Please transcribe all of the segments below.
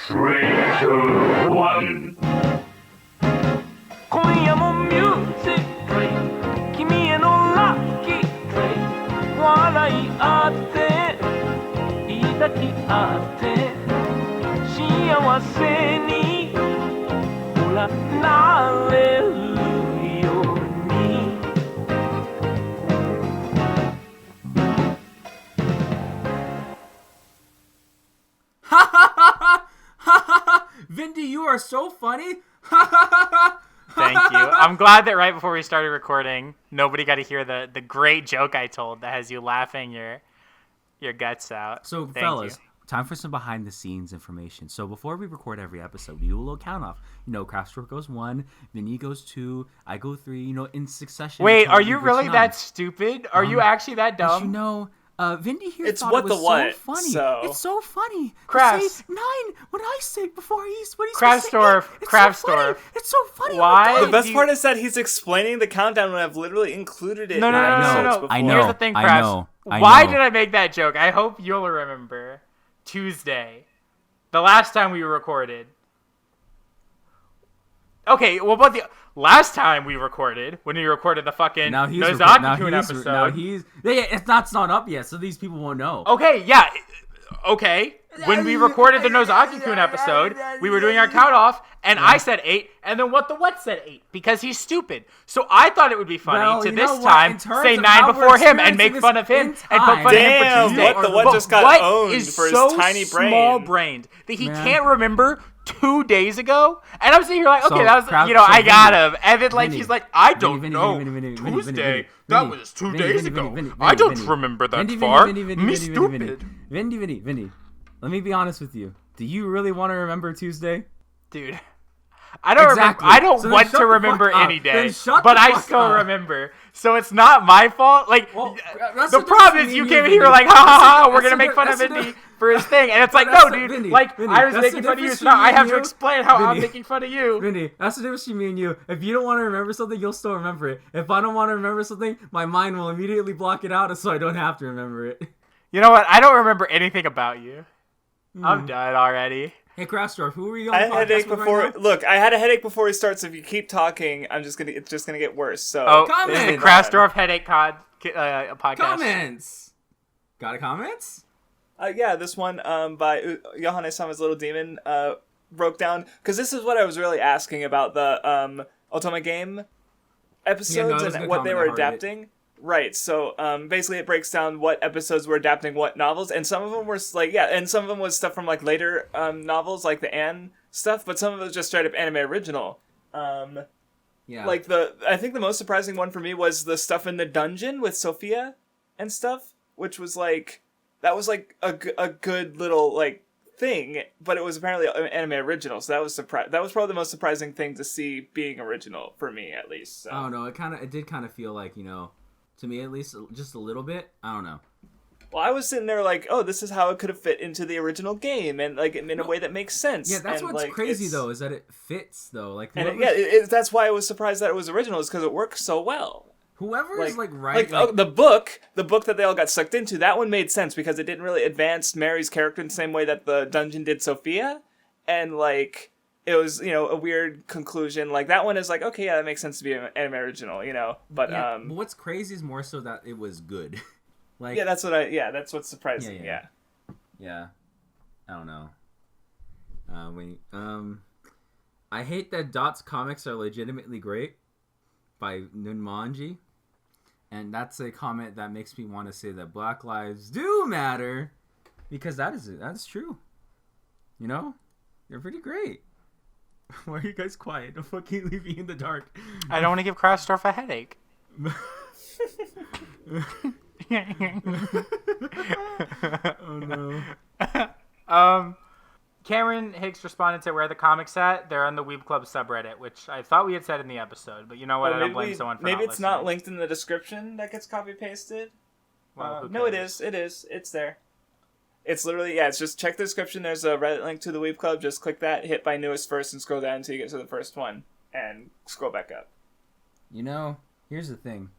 3, 2, 1. 今夜もミュージック君へのラッキー笑い合って抱き合って幸せにほらなれるようにVindy, you are so funny. Thank you. I'm glad that right before we started recording, nobody got to hear the great joke I told that has you laughing your guts out. So, Thank fellas, you. time for some behind-the-scenes information. So, before we record every episode, we do a little count-off. Craftsdwarf goes 1, Vinny goes 2, I go 3, in succession. Wait, are you really that stupid? Are you actually that dumb? Vindy here It's thought what it was the what, so funny. so- It's so funny. Crafts. Say 9 when I say before he's when he's Craftsdwarf. It's Craftsdwarf. So funny. It's so funny. Why? Oh my The God. best part is that he's explaining the countdown when I've literally included it. No. before. I know. Here's the thing, I Crafts. know. Why did I make that joke? I hope you'll remember. Tuesday. The last time we recorded. Okay, well, but the last time we recorded, when we recorded the fucking Nozaki-kun episode. It's not up yet, so these people won't know. Okay, yeah. Okay. When we recorded the Nozaki-kun episode, we were doing our count-off, and I said 8, and then What said 8, because he's stupid. So I thought it would be funny to this time say 9 before him and make fun of him and poke fun of him Damn, for Tuesday. what just got owned is for his so tiny brain. small-brained that he can't remember 2 days ago? And I'm sitting here like, okay, So, that was, I got him. And then, like, Vinny, he's like, I don't Vinny, know. Vinny, Tuesday, Vinny, that was 2 Vinny, days Vinny, ago. Vinny, I don't Vinny, remember that Vinny, far. Vinny, Me stupid. Vinny. Let me be honest with you. Do you really want to remember Tuesday? Dude, I don't Exactly. remember. I don't So then want shut to the remember fuck up. any day, Then shut but the I fuck still up. remember. So it's not my fault. Like, that's the the problem difference is you between came in me and here Vinny. like, ha ha ha, That's we're the gonna make fun of that's the Vindy for his thing, and it's like, That's no, the- dude. Vinny, like, Vinny, I was that's making the fun of you, difference so now I between have you to and explain how I'm Vinny. making fun of you. Vinny, that's the difference between me and you. If you don't want to remember something, you'll still remember it. If I don't want to remember something, my mind will immediately block it out so I don't have to remember it. You know what? I don't remember anything about you. I'm done already. Hey, Craftsdwarf, who are you I on had the a podcast headache with before. right now? Look, I had a headache before we start. So if you keep talking, it's just gonna get worse. So Oh, Comment! this is the Craftsdwarf Headache podcast. Comments! Got a comments? yeah, this one by Yohane-sama's Little Demon broke down, because this is what I was really asking about the Otome game episodes was a and good what they comment, were I heard it. adapting. Right, so basically it breaks down what episodes were adapting what novels, and some of them were and some of them was stuff from like later novels, like the Anne stuff, but some of it was just straight up anime original. Yeah. Like I think the most surprising one for me was the stuff in the dungeon with Sophia and stuff, which was like that was like a good little like thing, but it was apparently an anime original, so that was that was probably the most surprising thing to see being original for me, at least. So. I don't know. It did kind of feel like, to me at least, just a little bit. I don't know. Well, I was sitting there like, oh, this is how it could have fit into the original game, and like in a way that makes sense. Yeah, that's and, what's like, crazy though, is that it fits though. Like, And whoever's, that's why I was surprised that it was original, is because it works so well. whoever is Like, right. the book that they all got sucked into, that one made sense because it didn't really advance Mary's character in the same way that the dungeon did Sophia, and like it was a weird conclusion. Like that one is like, okay, yeah, that makes sense to be an anime original, But but what's crazy is more so that it was good. Like, yeah, that's what's surprising. Yeah. Yeah, I don't know. I hate that Dot's comics are legitimately great by Nunmanji, and that's a comment that makes me want to say that Black lives do matter, because that is true. They're pretty great. Why are you guys quiet? Don't fucking leave me in the dark. I don't want to give Craftsdwarf a headache. Oh no. Cameron Hicks responded to where the comics at. They're on the Weeb Club subreddit, which I thought we had said in the episode, but you know what? I don't blame someone for maybe not it's not listening. linked in the description that gets copy pasted. Well, who No, it cares? is. It's there. It's literally, it's just check the description. There's a Reddit link to the Weeb Club. Just click that, hit by newest first, and scroll down until you get to the first one, and scroll back up. Here's the thing.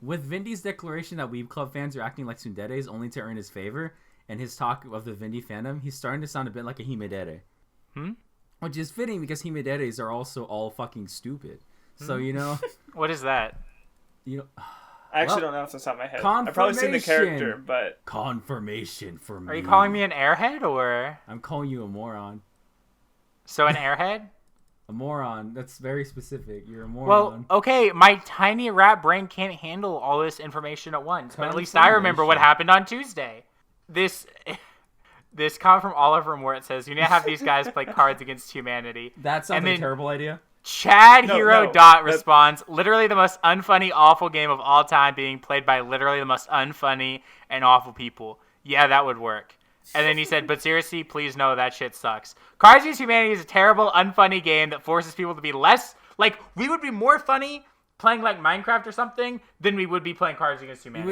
With Vindy's declaration that Weeb Club fans are acting like tsunderes only to earn his favor, and his talk of the Vindy fandom, he's starting to sound a bit like a himedere. Which is fitting because Himederes are also all fucking stupid. So, you know... What is that? You know... I actually don't know off the top of my head. I've probably seen the character, but... Confirmation for me. Are you calling me an airhead, or...? I'm calling you a moron. So an airhead? A moron. That's very specific. You're a moron. Well, okay, my tiny rat brain can't handle all this information at once. But at least I remember what happened on Tuesday. This comment from Oliver Moore, it says, you need to have these guys play Cards Against Humanity. That sounds like a terrible idea. Chad Hero responds, literally the most unfunny, awful game of all time being played by literally the most unfunny and awful people. Yeah, that would work. And then he said, but seriously, please know that shit sucks. Cards Against Humanity is a terrible, unfunny game that forces people to be less... Like, we would be more funny playing, like, Minecraft or something than we would be playing Cards Against Humanity.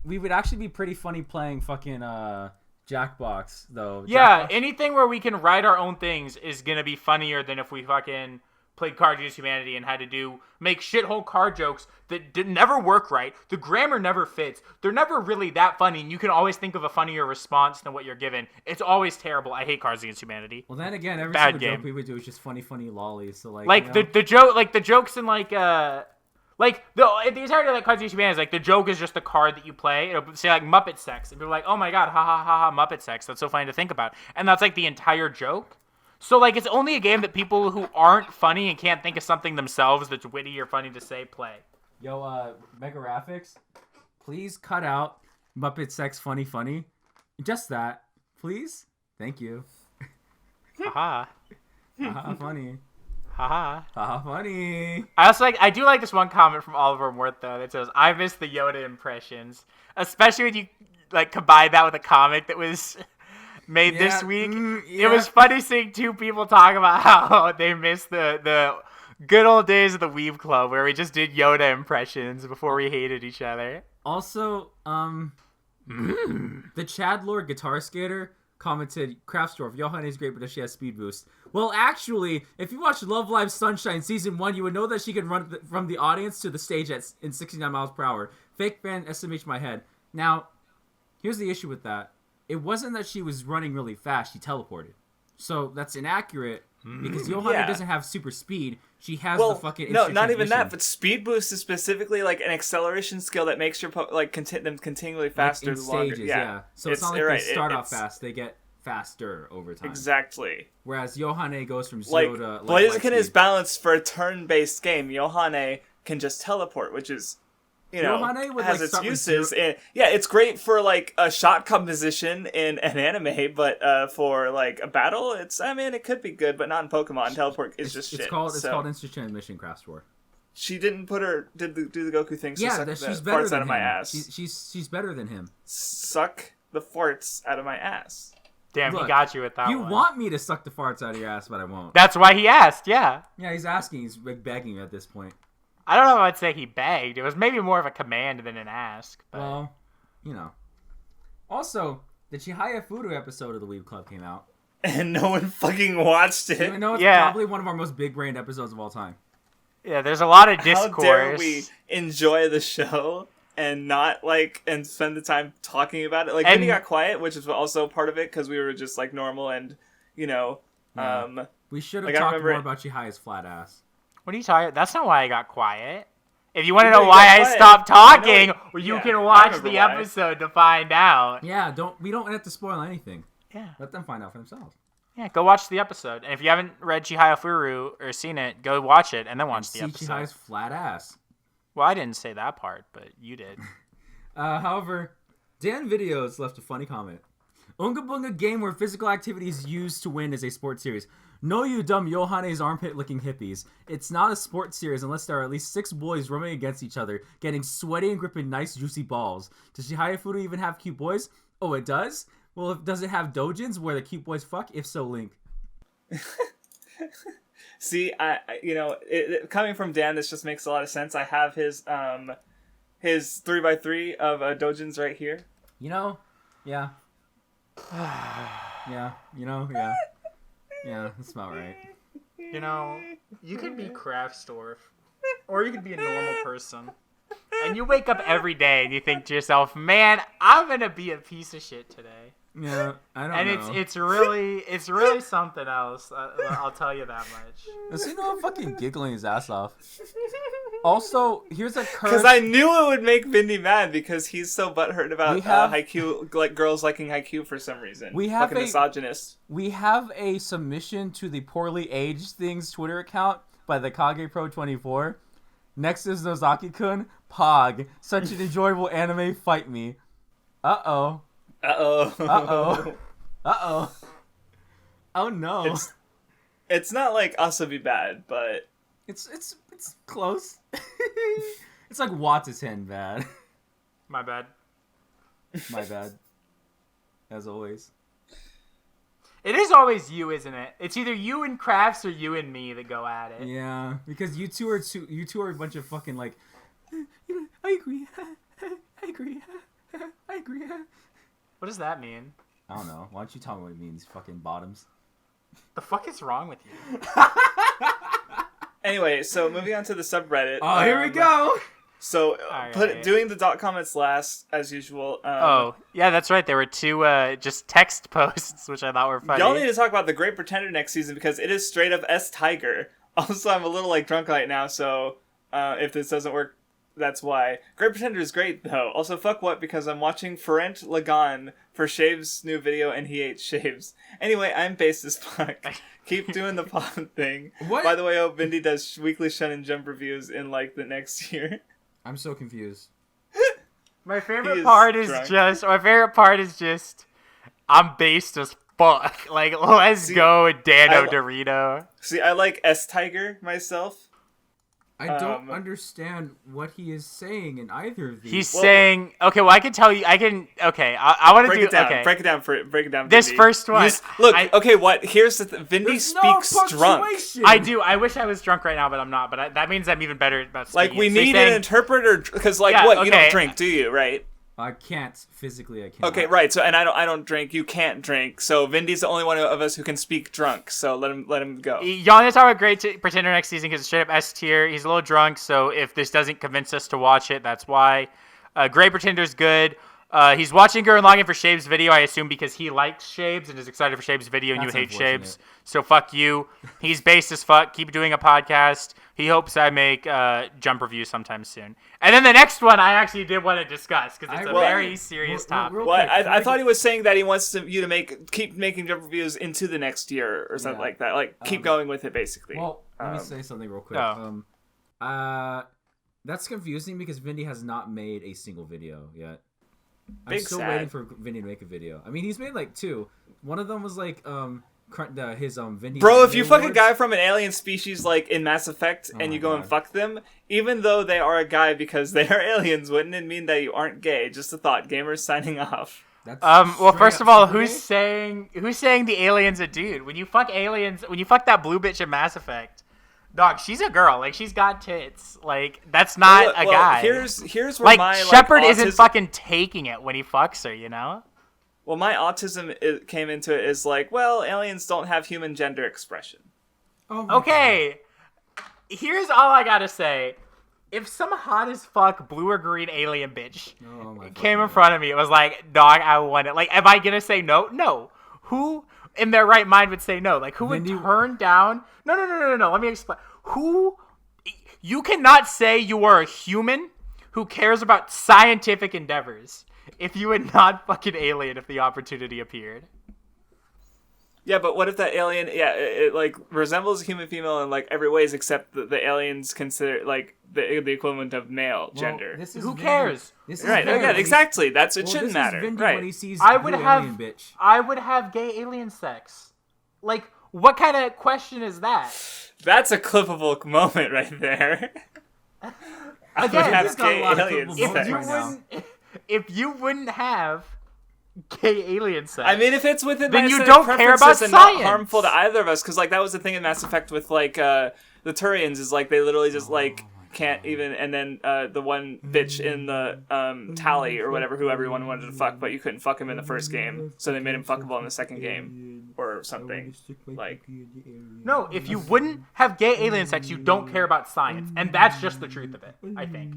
We would actually be pretty funny playing fucking Jackbox, though. Yeah, Jackbox. Anything where we can write our own things is going to be funnier than if we fucking... played Cards Against Humanity and had to make shithole card jokes that never work right. The grammar never fits. They're never really that funny, and you can always think of a funnier response than what you're given. It's always terrible. I hate Cards Against Humanity. Well, then again, every Bad single game. joke we would do is just funny lollies. So like you know? the jokes in the entirety of like Cards Against Humanity is like the joke is just the card that you play. It'll say like Muppet sex, and people are like, oh my god, ha ha ha ha, Muppet sex. That's so funny to think about, and that's like the entire joke. So, like, it's only a game that people who aren't funny and can't think of something themselves that's witty or funny to say play. Yo, Mega Graphics, please cut out Muppet Sex funny. Just that. Please? Thank you. Haha. Haha, funny. Haha. Haha, funny. I do like this one comment from Oliver Mort, though, that says, I miss the Yoda impressions. Especially when you, like, combine that with a comic that was... made this week. It was funny seeing two people talk about how they miss the good old days of the Weeb Club where we just did Yoda impressions before we hated each other. Also, the Chad Lord Guitar Skater commented, Craftsdwarf, Johann is great, but does she has speed boost? Well, actually, if you watch Love Live Sunshine Season 1, you would know that she can run from the audience to the stage in 69 miles per hour. Fake fan SMH my head. Now, here's the issue with that. It wasn't that she was running really fast, she teleported. So that's inaccurate because Johanna doesn't have super speed. She has the fucking no, not even that, but speed boost is specifically like an acceleration skill that makes your them continually faster like in longer. Stages, yeah. So it's not like they start off fast, they get faster over time. Exactly. Whereas Johanna goes from 0 to Blaziken is balanced for a turn-based game. Johanna can just teleport, which is has its uses. And, it's great for like a shot composition in an anime, but for like a battle, it could be good, but not in Pokemon. Teleport is just shit. It's called instant transmission, Craftsdwarf. She didn't do the Goku thing. So yeah, suck she's the better farts than out of my him. ass. She's better than him. Suck the farts out of my ass. Damn, Look, he got you with that You one. want me to suck the farts out of your ass, but I won't. That's why he asked, yeah. Yeah, he's asking. He's begging at this point. I don't know if I'd say he begged. It was maybe more of a command than an ask. But... Well, Also, the Chihaya Furu episode of the Weeb Club came out. And no one fucking watched it. Even though it's probably one of our most big-brained episodes of all time. Yeah, there's a lot of discourse. How dare we enjoy the show and not, and spend the time talking about it? Like, Vinny got quiet, which is also part of it, because we were just, normal and, we should have talked more about Chihaya's flat ass. What are you talking about? That's not why I got quiet. If you want to know why I stopped talking, you can watch the episode to find out. Yeah, we don't have to spoil anything. Yeah. Let them find out for themselves. Yeah, go watch the episode. And if you haven't read Chihaya Furu or seen it, go watch it and then watch the episode. See Chihaya's flat ass. Well, I didn't say that part, but you did. However, Dan Videos left a funny comment. Unga Bunga game where physical activity is used to win is a sports series. No, you dumb Yohane's armpit-licking hippies. It's not a sports series unless there are at least 6 boys rubbing against each other, getting sweaty and gripping nice, juicy balls. Does Chihaya Furu even have cute boys? Oh, it does? Well, does it have dojins where the cute boys fuck? If so, link. See, coming from Dan, this just makes a lot of sense. I have his 3x3 of dojins right here. Yeah. Yeah, that's about right. You could be Craftsdwarf, or you could be a normal person. And you wake up every day and you think to yourself, man, I'm going to be a piece of shit today. Yeah, I don't and know. it's really something else. I'll tell you that much. Does he know I'm fucking giggling his ass off? Also, here's a curse. Because I knew it would make Vindy mad because he's so butthurt about have- haiku, like girls liking haiku for some reason. We have fucking misogynist. We have a submission to the Poorly Aged Things Twitter account by the Kage Pro 24. Next is Nozaki-kun. Pog. Such an enjoyable anime. Fight me. Uh-oh. Uh-oh. Uh-oh. Uh-oh. Oh no. It's not like Asobi bad, but... It's close. It's like Watthe's bad. My bad. My bad. As always. It is always you, isn't it? It's either you and Crafts or you and me that go at it. Yeah, because you two are a bunch of fucking like. I agree. I agree. I agree. What does that mean? I don't know. Why don't you tell me what it means, fucking bottoms? The fuck is wrong with you? Anyway, so moving on to the subreddit. Oh, here we go. So, Alright. doing the dot comments last, as usual. Oh, yeah, that's right. There were two just text posts, which I thought were funny. Y'all need to talk about The Great Pretender next season because it is straight up S Tiger. Also, I'm a little like drunk right now, so if this doesn't work, that's why. Great Pretender is great though. Also, fuck what because I'm watching Ferent Lagan for Shave's new video and he hates shaves. Anyway, I'm based as fuck. Keep doing the pod thing. What? By the way, I hope Vindy does weekly Shonen Jump reviews in like the next year. I'm so confused. My He favorite is part is drunk. just I'm based as fuck. Like, let's go, Dano I- Dorito. See, I like S Tiger myself. I don't understand what he is saying in either of these. He's saying, okay, well, I can tell you, okay, I want to Break do, it down. okay. Break it down. This Vindy. first one, Look, I- okay, what? Here's the Vindy There's no speaks drunk. punctuation. I do. I wish I was drunk right now, but I'm not. But that means I'm even better about speaking. Like, we So you're need saying- an interpreter, because, like, Yeah, what? You okay. don't drink, do you? Right? I can't physically. I can't. Okay, right. So, and I don't drink. You can't drink. So, Vindy's the only one of us who can speak drunk. So, let him go. Y'all need to talk about Great Pretender next season because it's straight up S tier. He's a little drunk, so if this doesn't convince us to watch it, that's why. Great Pretender's good. He's watching Gurren Lagann for Shave's video, I assume, because he likes Shaves and is excited for Shave's video, and That's you hate unfortunate. Shaves. So fuck you. He's based as fuck. Keep doing a podcast. He hopes I make jump reviews sometime soon. And then the next one I actually did want to discuss because it's a very serious topic. real What? quick, I thought he was saying that he wants you to keep making jump reviews into the next year or something Yeah. like that. Like, keep going with it, basically. Well, let me say something real quick. Oh. That's confusing because Vindy has not made a single video yet. I'm Big still sad. waiting for Vindy to make a video. I mean, he's made like 2. One of them was like his Vindy. Bro, if you Anime fuck a Awards. guy from an alien species like in Mass Effect and my you go and God. fuck them, even though they are a guy because they are aliens, wouldn't it mean that you aren't gay? Just a thought. Gamers signing off. That's Well, straight first up of all, super who's gay. saying the alien's a dude? When you fuck aliens, when you fuck that blue bitch in Mass Effect, dog, she's a girl. Like, she's got tits. Like, that's not a guy. Here's where Like, my Shepard isn't autism- fucking taking it when he fucks her, you know? Well, my autism came into it is like, well, aliens don't have human gender expression. Oh my Okay, here's all I gotta say. If some hot as fuck blue or green alien bitch God. Oh my came in God. front of me, it was like, dog, I want it. Like, am I gonna say no? No. Who in their right mind would say no? Like, who would Vindy- turn down? No. Let me explain. Who? You cannot say you are a human who cares about scientific endeavors if you would not fucking alien if the opportunity appeared. Yeah, but what if that alien, it like resembles a human female in like every ways except the aliens consider like the equivalent of male Well, gender. this is Who Vindy- cares? This is Right, Vindy again, when he- exactly. It well, shouldn't this matter. Is Vindy Right. when he sees I would blue have alien bitch. I would have gay alien sex. Like, what kind of question is that? That's a clippable moment right there. Again, have He's got a gay lot of alien clippable if moments you right now. wouldn't if you wouldn't have gay alien sex. I mean, if it's within Then my you aesthetic don't care preferences about and science. not harmful to either of us, because like that was the thing in Mass Effect with like the Turians is like they literally just like can't even, and then the one bitch in the tally or whatever who everyone wanted to fuck, but you couldn't fuck him in the first game, so they made him fuckable in the second game or something. Like, No, if you wouldn't have gay alien sex, you don't care about science, and that's just the truth of it. I think.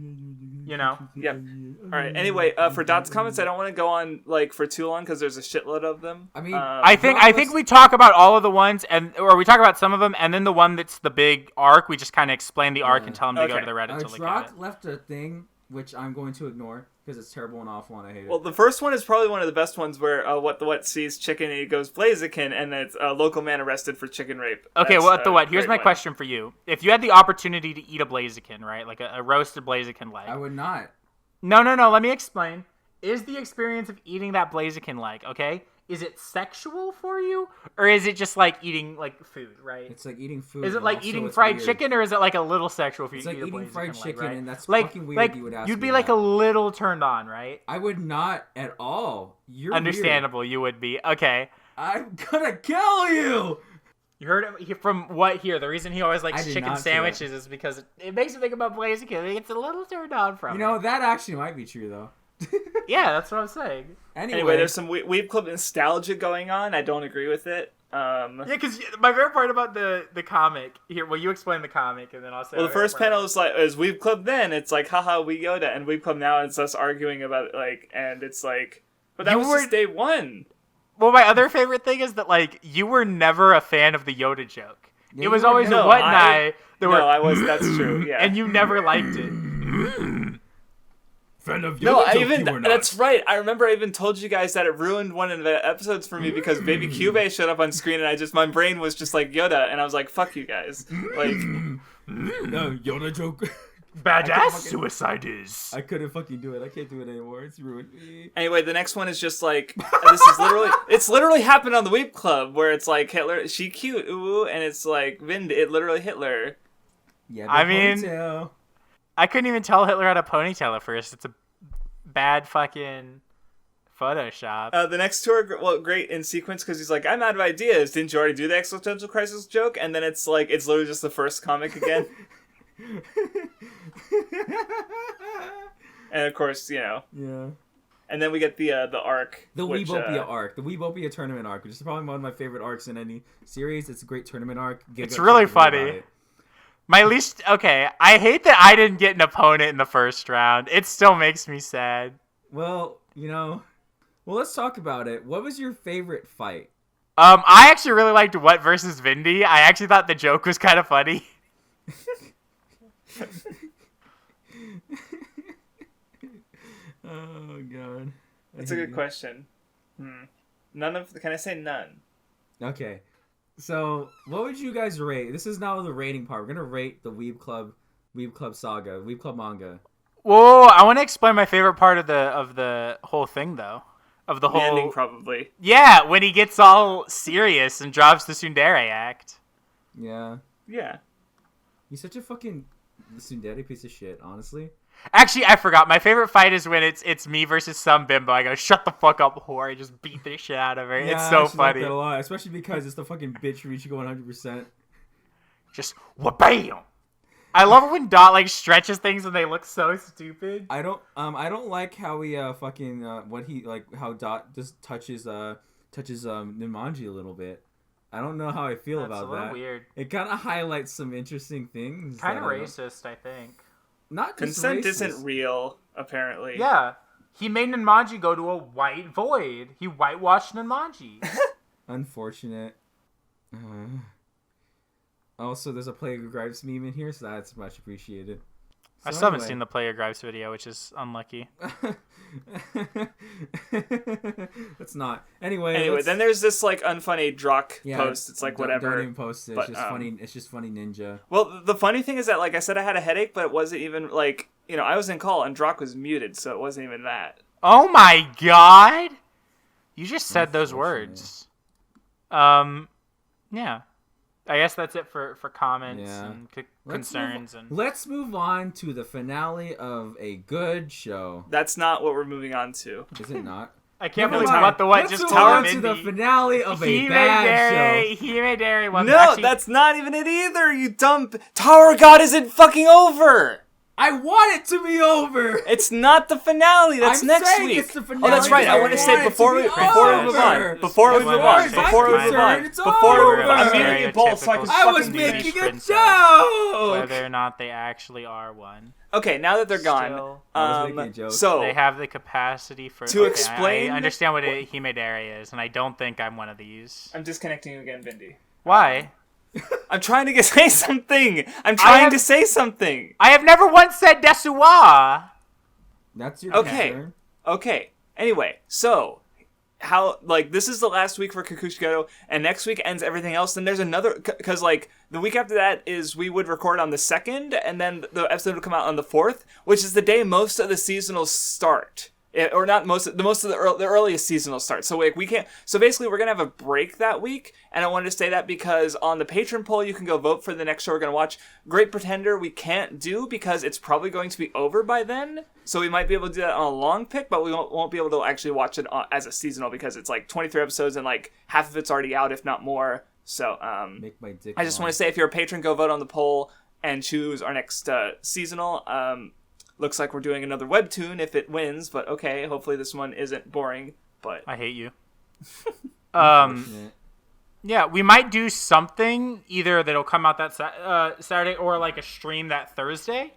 You know. Yep. All right. Anyway, for Dot's comments, I don't want to go on like for too long because there's a shitload of them. I mean, I think we talk about all of the ones, or we talk about some of them, and then the one that's the big arc, we just kind of explain the arc and tell them to go to the Reddit to look at it. left a thing which I'm going to ignore because it's terrible and awful and I hate it. Well, the first one is probably one of the best ones where what sees chicken and he goes Blaziken, and it's a local man arrested for chicken rape. Okay, That's, here's my great one. question for you. If you had the opportunity to eat a Blaziken, right, like a roasted Blaziken leg. I would not. No, let me explain. Is the experience of eating that Blaziken leg, okay? Is it sexual for you? Or is it just like eating like food, right? It's like eating food. Is it but like also eating it's fried weird. chicken, or is it like a little sexual for you It's to like eat a eating Blaziken fried leg, chicken, right? and that's like, fucking weird. Like, You would ask you'd me be like that. a little turned on, right? I would not at all. You're Understandable, you would be. Okay. Weird. I'm gonna kill you. You heard it from what here? The reason he always I likes did chicken not say sandwiches is because it makes him think about Blaziken. He gets a little turned on from You know, it. that actually might be true though. Yeah, that's what I'm saying. Anyway, there's some Weeb Club nostalgia going on. I don't agree with it. Yeah, because my favorite part about the comic here. Well, you explain the comic, and then I'll say. Well, the first panel is like is Weeb Club. Then it's like, haha, we Yoda, and Weeb Club now it's us arguing about it, like, and it's like, but that was just day one. Well, my other favorite thing is that like you were never a fan of the Yoda joke. Yeah, it was you were always never- a what and I. I was. That's true. Yeah. And you never liked it. Fan of No, Yoda joke, you were not. that's right. I remember I even told you guys that it ruined one of the episodes for me because Baby Cube showed up on screen and my brain was just like Yoda, and I was like, fuck you guys. Like, No, Yoda joke. Badass suicide is. I couldn't fucking do it. I can't do it anymore. It's ruined me. anyway, the next one is just like, it's literally happened on the Weep Club where it's like Hitler, she cute, ooh, and it's like, it literally Hitler. Yeah, I mean- ponytail. I couldn't even tell Hitler had a ponytail at first. It's a bad fucking Photoshop. The next two are great in sequence because he's like, I'm out of ideas. Didn't you already do the existential crisis joke? And then it's like, it's literally just the first comic again. And of course, Yeah. and then we get the arc. The which, Weebopia arc. The Weebopia tournament arc, which is probably one of my favorite arcs in any series. It's a great tournament arc. It's really funny. My least... Okay, I hate that I didn't get an opponent in the first round. It still makes me sad. Well, let's talk about it. What was your favorite fight? I actually really liked What versus Vindy. I actually thought the joke was kind of funny. Oh, God. That's a good question. Can I say none? Okay. So, what would you guys rate? This is now the rating part. We're going to rate the Weeb Club saga, Weeb Club manga. Whoa, I want to explain my favorite part of the whole thing, though. Of the whole ending, probably. Yeah, when he gets all serious and drops the tsundere act. Yeah. Yeah. He's such a fucking tsundere piece of shit, honestly. Actually, I forgot. My favorite fight is when it's me versus some bimbo. I go, shut the fuck up, whore. I just beat the shit out of her. Yeah, it's I so actually like funny. that a lot, especially because it's the fucking bitch reach going 100%. Just, wha-bam! I love it when Dot, like, stretches things and they look so stupid. I don't like how he how Dot just touches Nimanji a little bit. I don't know how I feel That's about a little that. weird. It kind of highlights some interesting things. Kind of that I don't- racist, I think. Not just Consent racist. isn't real, apparently. Yeah. He made Nimanji go to a white void. He whitewashed Nimanji. Unfortunate. Also, there's a Plague of Gripes meme in here, so that's much appreciated. I So still haven't anyway. seen the Player Gripes video, which is unlucky. It's not. Anyway, let's- then there's this like unfunny Drock yeah, post. It's like don't- whatever. Don't even post it. But, It's just funny. It's just funny ninja. Well, the funny thing is that, like I said, I had a headache, but it wasn't even like, I was in call and Drock was muted, so it wasn't even that. Oh my god! You just said those words. Yeah. I guess that's it for comments Yeah. and concerns. Let's move on to the finale of a good show. That's not what we're moving on to. Is it not? I can't Never believe mind. what the what Let's just move told on him to the finale of a bad show. Hime Dairy was No, actually... that's not even it either, you dumb... Tower God isn't fucking over! I want it to be over. It's not the finale. That's I'm next saying week. it's the finale. Oh, that's right. I want to say before we move on. Before we move on. I'm muting you both so I can I was fucking making a princess. joke. Whether or not they actually are one. Okay, now that they're gone, Still, I was making a joke. so they have the capacity for To explain- I understand what a Himedare is, and I don't think I'm one of these. I'm disconnecting you again, Vindy. Why? I'm trying to say something. I'm trying to say something. I have never once said desuwa. That's your Okay. concern. Okay. Anyway, so how this is the last week for Kakushigoto, and next week ends everything else. Then there's another because the week after that is we would record on the 2nd, and then the episode would come out on the 4th, which is the day most of the seasonals start. Or not most of the earliest seasonal start. So we can't. So basically, we're gonna have a break that week, and I wanted to say that because on the patron poll, you can go vote for the next show we're gonna watch. Great Pretender, we can't do because it's probably going to be over by then. So we might be able to do that on a long pick, but we won't be able to actually watch it as a seasonal because it's 23 episodes and half of it's already out, if not more. So Make my dick I just long. want to say, if you're a patron, go vote on the poll and choose our next seasonal. Looks like we're doing another webtoon if it wins, but okay, hopefully this one isn't boring. But I hate you. Yeah, we might do something either that'll come out that Saturday or a stream that Thursday.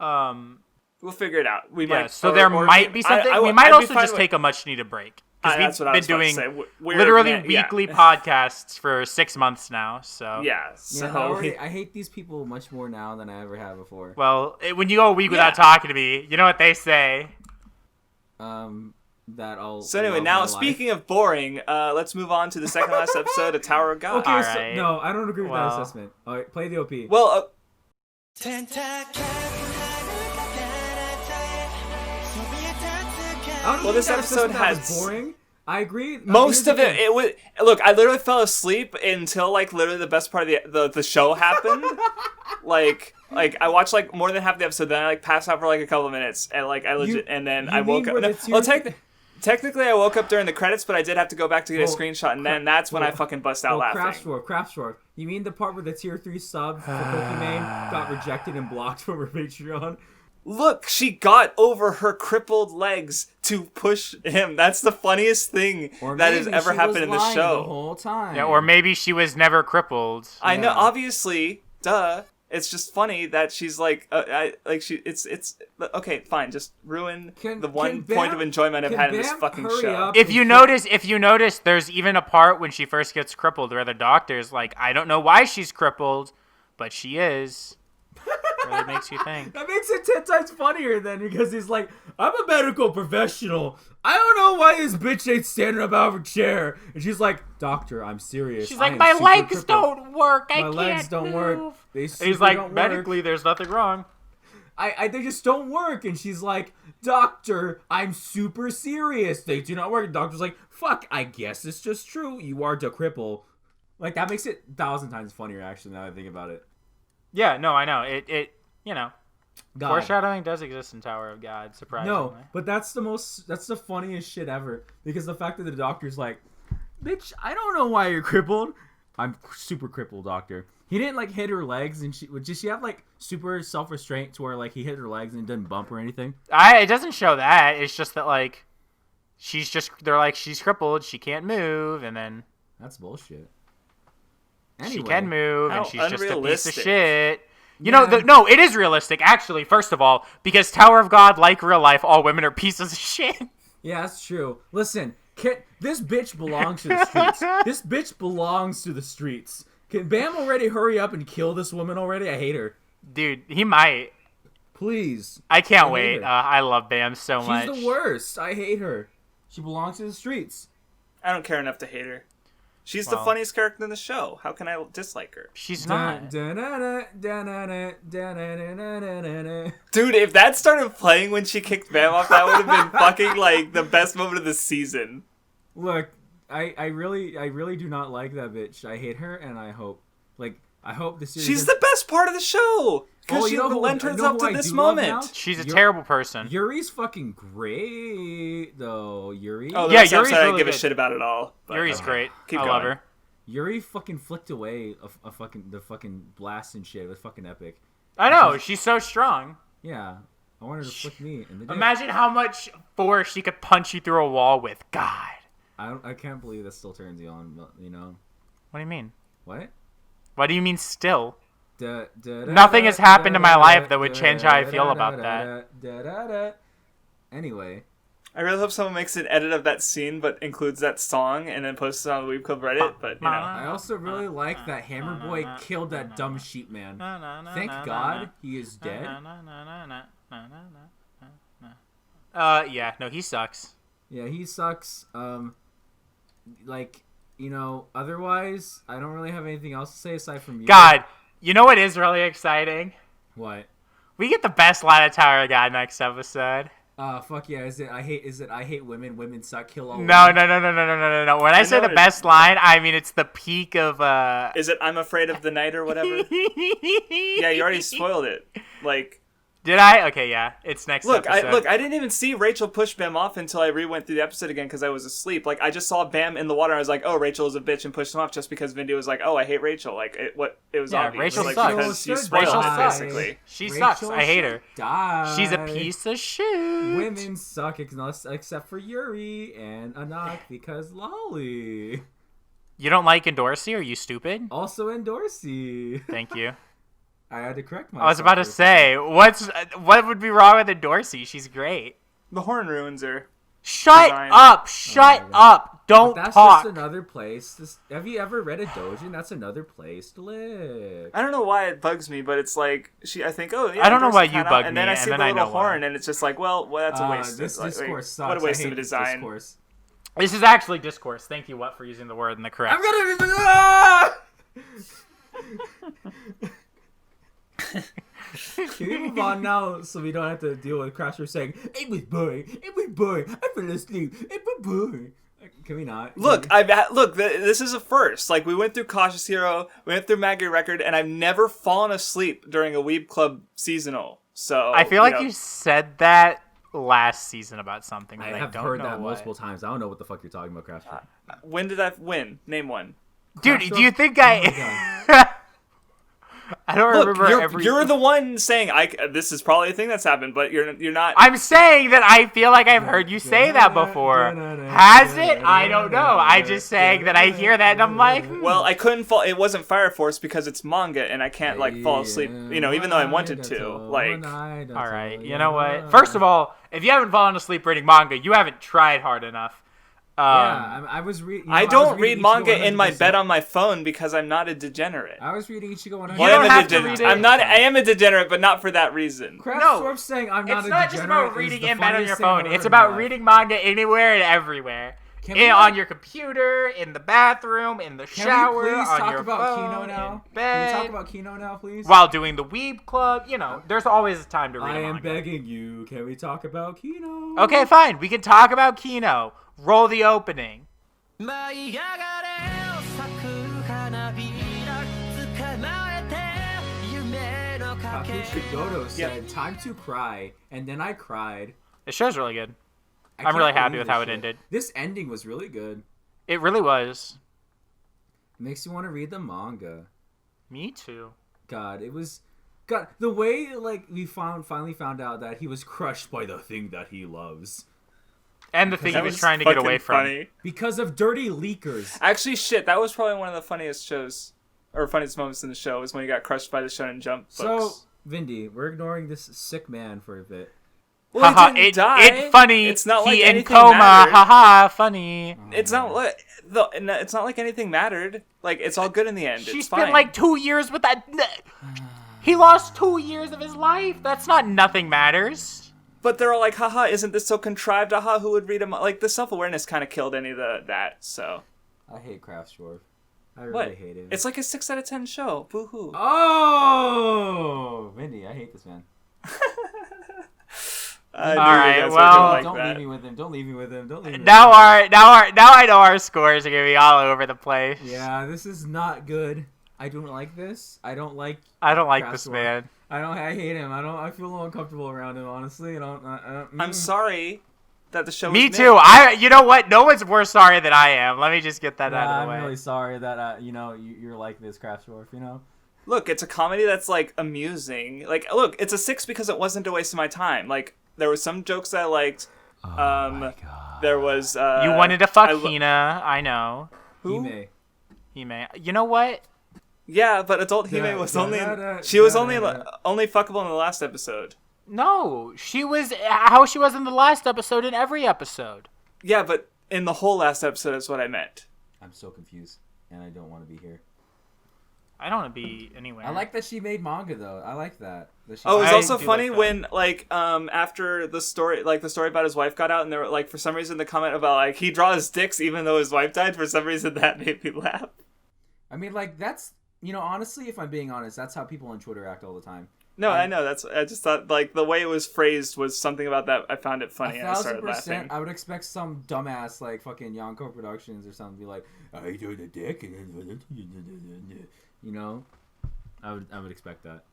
we'll figure it out. We Yeah, might. so there might be something. We might also just take a much needed break. Because we've been doing literally weekly podcasts for 6 months now. So yeah, so I hate these people much more now than I ever have before. Well, when you go a week without talking to me, you know what they say. That I'll. So anyway, now speaking of boring, let's move on to the second last episode of Tower of God. Okay, All so, right. no, I don't agree with that assessment. All right, play the OP. Well, this episode has boring. I agree. Most of it. It was. Look, I literally fell asleep until literally the best part of the show happened. I watched more than half the episode, then I passed out for a couple of minutes, and and then I woke up. Technically, I woke up during the credits, but I did have to go back to get a screenshot, and then that's when I fucking bust out laughing. Craftsdwarf. You mean the part where the tier 3 sub for Pokimane got rejected and blocked from her Patreon? Look, she got over her crippled legs to push him. That's the funniest thing that has ever happened in the show. The whole time. Yeah, or maybe she was never crippled. I know, obviously, duh. It's just funny that she's it's okay, fine. Just ruin the one point of enjoyment I've had in this fucking show. If you notice, there's even a part when she first gets crippled where the doctor's like, I don't know why she's crippled, but she is. Really makes you think. That makes it 10 times funnier then, because he's like, I'm a medical professional. I don't know why this bitch ain't standing up out of her chair. And she's like, doctor, I'm serious. She's like, my legs don't work. I my can't legs don't move. work. He's like, medically, there's nothing wrong. They just don't work. And she's like, doctor, I'm super serious. They do not work. The doctor's like, fuck, I guess it's just true. You are the cripple. That makes it 1,000 times funnier, actually, now that I think about it. Yeah, no, I know. It God. Foreshadowing does exist in Tower of God, surprisingly. No, but that's the funniest shit ever. Because the fact that the doctor's like, bitch, I don't know why you're crippled. I'm super crippled, doctor. He didn't hit her legs, and did she have super self-restraint to where he hit her legs and it didn't bump or anything? It doesn't show that. It's just that they're like, she's crippled, she can't move, and then that's bullshit. Anyway, she can move, and she's just a piece of shit. No, it is realistic, actually, first of all, because Tower of God, like real life, all women are pieces of shit. Yeah, that's true. Listen, this bitch belongs to the streets. This bitch belongs to the streets. Can Bam already hurry up and kill this woman already? I hate her. Dude, he might. Please. I can't wait. I love Bam so much. She's the worst. I hate her. She belongs to the streets. I don't care enough to hate her. She's the funniest character in the show. How can I dislike her? She's not. Dude, if that started playing when she kicked Bam off, that would have been fucking the best moment of the season. Look, I really do not like that bitch. I hate her, and I hope the series. She's the best part of the show. Because she lent her up to this moment. She's a terrible person. Yuri's fucking great, though. Yuri. Oh, yeah, Yuri's Yuri's I really don't give a good. shit about it all. But, Yuri's great. Keep I going. love her. Yuri fucking flicked away the fucking blast and shit. It was fucking epic. I know. She's so strong. Yeah, I wanted her to flick me in the dick. Imagine how much force she could punch you through a wall with. God. I can't believe that still turns you on, but you know. What do you mean? What? What do you mean still? Nothing has happened in my life that would change how I feel about that. Anyway. I really hope someone makes an edit of that scene, but includes that song and then posts it on the Weeb Club Reddit. But you know, I also really like that Hammer Boy killed that dumb sheep man. Thank God he is dead. Yeah, no, he sucks. Yeah, he sucks. Like, you know, otherwise, I don't really have anything else to say aside from you. God, you know what is really exciting? What? We get the best line of Tower guy next episode. Fuck yeah, is it I hate women, women suck, kill all No. women. No. When I say the best line, I mean it's the peak of Is it I'm afraid of the night or whatever? Yeah, you already spoiled it. Like, did I? Okay, yeah. It's next episode. I didn't even see Rachel push Bam off until I re-went through the episode again because I was asleep. Like, I just saw Bam in the water and I was like, oh, Rachel is a bitch, and pushed him off just because Vindy was like, oh, I hate Rachel. Like, it was Yeah, obvious. Rachel like, sucks. Because you Rachel spoiled it, sucks. basically. She Rachel sucks. I hate her. Die. She's a piece of shit. Women suck except for Yuri and Anak because Lolly. You don't like Endorsey? Are you stupid? Also in Dorsey. Thank you. I had to correct myself. I was about to say, what would be wrong with Endorsey? She's great. The horn ruins her. Shut Design. up! Shut up! Don't But that's talk. just another place. Have you ever read a doujin? That's another place to live. I don't know why it bugs me, but it's like I think, oh yeah. I don't know why Endorsey you cut bug out, and me, then I and see then the I little know why. horn, and it's just like, well, that's a waste. This Like, discourse sucks. what a waste I of hate a this design. discourse. This is actually discourse. Thank you, What, for using the word in the correct. I'm gonna. Ah! Can we move on now so we don't have to deal with Crasher saying, it was boring, I fell asleep, it was boring. Can we not? Look, this is a first. Like, we went through Cautious Hero, we went through Maggie Record, and I've never fallen asleep during a Weeb Club seasonal. So I feel like you said that last season about something. I That have don't heard know that what. multiple times. I don't know what the fuck you're talking about, Crasher. When did I win? Name one. Dude, Crasher? do you think Oh my God. I don't Look, remember every. you're the one saying this is probably a thing that's happened, but you're not. I'm saying that I feel like I've heard you say that before. Has it? I don't know. I just saying that I hear that and I'm like, Well, I couldn't fall. It wasn't Fire Force because it's manga, and I can't fall asleep. Even though I wanted to. Like, all right, you know what? First of all, if you haven't fallen asleep reading manga, you haven't tried hard enough. I was reading. I don't read manga in my bed on my phone because I'm not a degenerate. I was reading Ichigo 100%. You don't have to read it. I am a degenerate, but not for that reason. Craftsdwarf's saying I'm not It's a not degenerate. just about is reading the in bed on funniest your thing I've phone. ever It's heard about in my life. reading manga anywhere and everywhere. Can we On your computer, in the bathroom, in the Can shower, we please on talk your about phone, Kino now? in bed, Can we talk about Kino now, please? while doing the Weeb Club. There's always a time to read I a am manga. begging you. Can we talk about Kino? Okay, fine. We can talk about Kino. Roll the opening. Kakushigoto said, "Time to cry," and then I cried. The show's really good. I I'm can't really happy believe with this how it shit. ended. This ending was really good. It really was. It makes you want to read the manga. Me too. God, it was. God, the way we finally found out that he was crushed by the thing that he loves And the thing he That was trying to get fucking away from. funny. because of dirty leakers. Actually, shit, that was probably one of the funniest shows, or funniest moments in the show, was when he got crushed by the Shonen Jump books. So, Vindy, we're ignoring this sick man for a bit. Well, he Haha, didn't die. it's funny. It's not like he in anything coma. mattered. Haha, funny. It's not like it's not like anything mattered. Like, it's all good in the end. She It's spent fine. like 2 years with that. He lost 2 years of his life. That's not nothing matters. But they're all like, haha, isn't this so contrived? Haha, who would read him? Like, the self-awareness kind of killed any of that, so. I hate Craftsdwarf. I really What? hate him. It's like a 6 out of 10 show. Boo-hoo. Oh, Vindy, I hate this man. I knew All you right, guys were well- gonna like Don't that. leave me with him. Don't leave me with him. Don't leave me. Now I know our scores are gonna be all over the place. Yeah, this is not good. I don't like this. I don't like. I don't like this Craftsdwarf. man. I hate him. I feel a little uncomfortable around him. Honestly, I'm sorry that the show Me was too. made. You know what? No one's more sorry than I am. Let me just get that out of the way. I'm really sorry that you're like this, Craftsdwarf. look, it's a comedy that's like amusing. Like, look, it's a 6 because it wasn't a waste of my time. Like, there were some jokes I liked. My God. There was. You wanted to fuck Hina, I know. Who? Hime. You know what? Yeah, but adult Hime was only. She was only fuckable in the last episode. No, she was how she was in the last episode in every episode. Yeah, but in the whole last episode is what I meant. I'm so confused, and I don't want to be here. I don't want to be anywhere. I like that she made manga though. I like that. Oh, it was I also do funny like when after the story about his wife got out, and there were like for some reason the comment about like he draws dicks even though his wife died. For some reason that made me laugh. I mean, like that's honestly, if I'm being honest, that's how people on Twitter act all the time. No, I know. I just thought like the way it was phrased was something about that. I found it funny and I started laughing. I would expect some dumbass like fucking Yonko Productions or something to be like, I do the dick, I would expect that.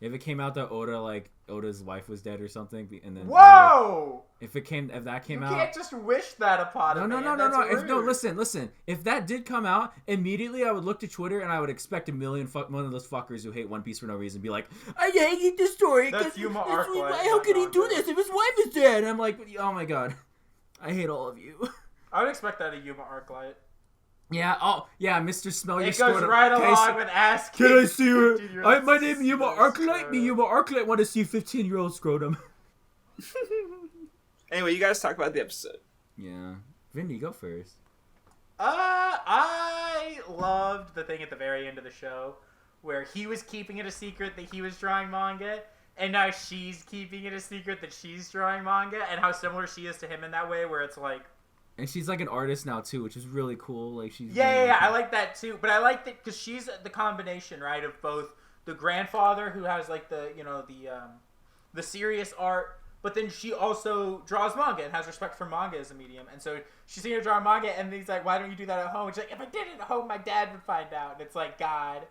If it came out that Oda's wife was dead or something, and then Whoa! if that came You out, can't just wish that upon a man. No. Listen. If that did come out, immediately I would look to Twitter and I would expect one of those fuckers who hate One Piece for no reason be like, I hate this story. That's Yuma Arclight. How could he do this if his wife is dead? And I'm like, oh my god, I hate all of you. I would expect that of Yuma Arclight. Yeah. Oh, yeah. Mr. Smell Your It goes Scrotum. right along with asking. Can I see her? "Do My name is Yuma smell Arclight. scrotum?" Me, Yuma Arclight, want to see 15-year-old scrotum. Anyway, you guys talk about the episode. Yeah. Vindy, go first. I loved the thing at the very end of the show where he was keeping it a secret that he was drawing manga, and now she's keeping it a secret that she's drawing manga, and how similar she is to him in that way, where it's like. And she's like an artist now too, which is really cool. Like she's Yeah, I like that too. But I like that because she's the combination, right, of both the grandfather who has like the serious art, but then she also draws manga and has respect for manga as a medium. And so she's seeing her draw manga, and he's like, "Why don't you do that at home?" And she's like, "If I did it at home, my dad would find out." And it's like, God,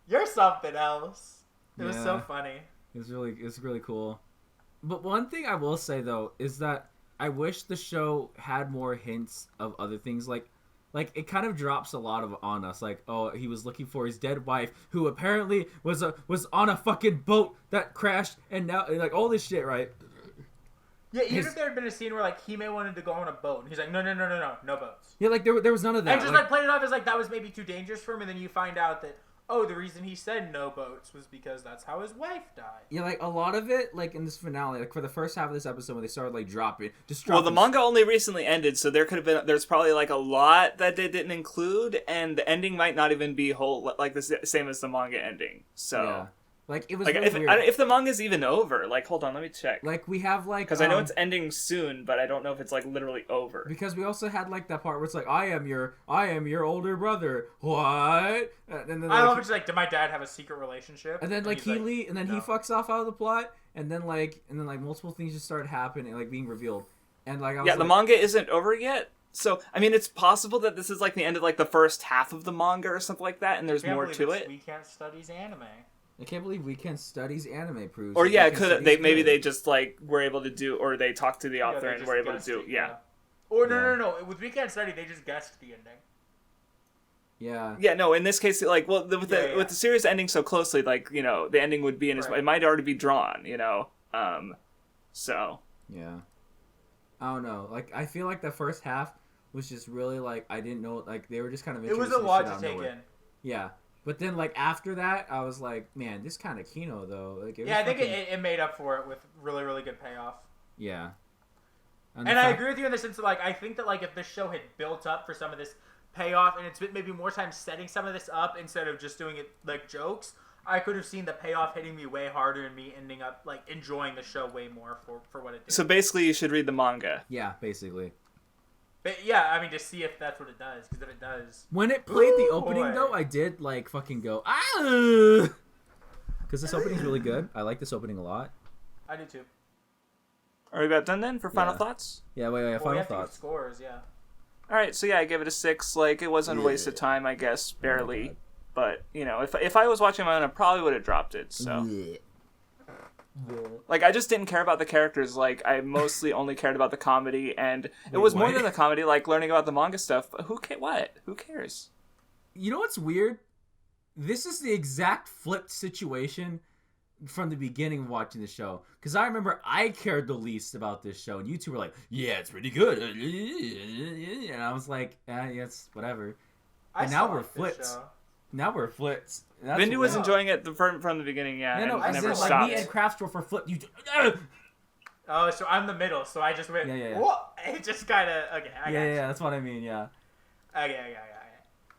you're something else. It was so funny. It's really cool. But one thing I will say though is that I wish the show had more hints of other things. Like it kind of drops a lot on us. Like, oh, he was looking for his dead wife, who apparently was on a fucking boat that crashed, and now like all this shit, right? Yeah, even if there had been a scene where like Hime wanted to go on a boat, and he's like, no boats. Yeah, like there was none of that. And just like played it off as like that was maybe too dangerous for him, and then you find out that the reason he said no boats was because that's how his wife died. Yeah, like a lot of it, like in this finale, like for the first half of this episode when they started like dropping. Well, the manga only recently ended, so there's probably like a lot that they didn't include, and the ending might not even be whole like the same as the manga ending. So. Yeah. Like it was like really weird. if the manga's even over, like hold on, let me check. Like we have like because I know it's ending soon, but I don't know if it's like literally over. Because we also had like that part where it's like I am your older brother. What? And then I love it's like, did my dad have a secret relationship? And then like he fucks off out of the plot, and then multiple things just start happening, like being revealed, and like the manga isn't over yet. So I mean, it's possible that this is like the end of like the first half of the manga or something like that, and there's more to it. Weekend Studies anime. I can't believe Weekend Studies anime proves. Or yeah, could maybe they just like were able to do, or they talked to the author and were able to do, Or no. With Weekend Study, they just guessed the ending. Yeah. Yeah, no. In this case, like, with the series ending so closely, like the ending would be in his. It might already be drawn, So. Yeah. I don't know. Like, I feel like the first half was just really like I didn't know. Like they were just kind of. It was a lot to take in. Yeah. But then, like, after that, I was like, man, this kind of Kino, though. Like, I think it made up for it with really, really good payoff. Yeah. And I agree with you in the sense that, like, I think that, like, if this show had built up for some of this payoff and it's been maybe more time setting some of this up instead of just doing it, like, jokes, I could have seen the payoff hitting me way harder and me ending up, like, enjoying the show way more for what it did. So, basically, you should read the manga. Yeah, basically. But yeah, I mean, to see if that's what it does, because if it does... When it played the opening, though, I did, like, fucking go, ah! Because this opening's really good. I like this opening a lot. I do, too. Are we about done, then, for final thoughts? Yeah, wait, final we have thoughts. To get scores, yeah. Alright, so yeah, I give it a 6. Like, it wasn't a waste of time, I guess, barely. But, if I was watching my own, I probably would have dropped it, so... Yeah. Like, I just didn't care about the characters. Like, I mostly only cared about the comedy, and it was more than the comedy, like learning about the manga stuff. But who cares? You know what's weird? this is the exact flipped situation from the beginning of watching the show. Because I remember I cared the least about this show, and you two were like, yeah, it's pretty good. And I was like, yeah, it's whatever. And now we're flipped. Now we're flipped. Vindy was enjoying it from the beginning, yeah. No, and never like stopped. me and Craftsdwarf were flipped. Oh, so I'm the middle, so I just went, Yeah. what? It just kind of, okay, I got you. Yeah, that's what I mean, yeah. Okay.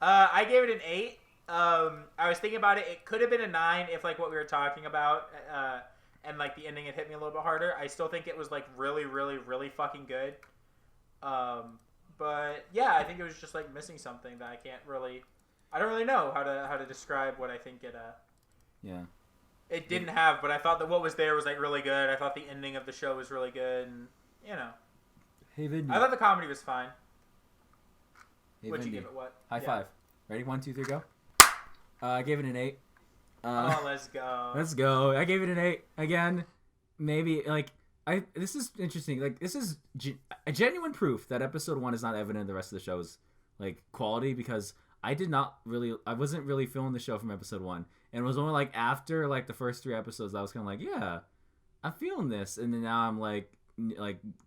I gave it an 8. I was thinking about it. It could have been a 9 if, like, what we were talking about, and, like, the ending had hit me a little bit harder. I still think it was, like, really, really, really fucking good. But, yeah, I think it was just, like, missing something that I don't really know how to describe what I think it, Yeah. It didn't have, but I thought that what was there was, like, really good. I thought the ending of the show was really good, and, you know. Hey, Vindy. I thought the comedy was fine. Hey, What'd you Vindy. give it, what? High five. Ready? 1, 2, 3, go. I gave it an 8. Oh, let's go. Let's go. I gave it an 8 again. Maybe like this is interesting. Like this is a genuine proof that episode 1 is not evident in the rest of the show's like quality, because I wasn't really feeling the show from episode 1, and it was only like after like the first 3 episodes I was kind of like, yeah, I'm feeling this, and then now I'm like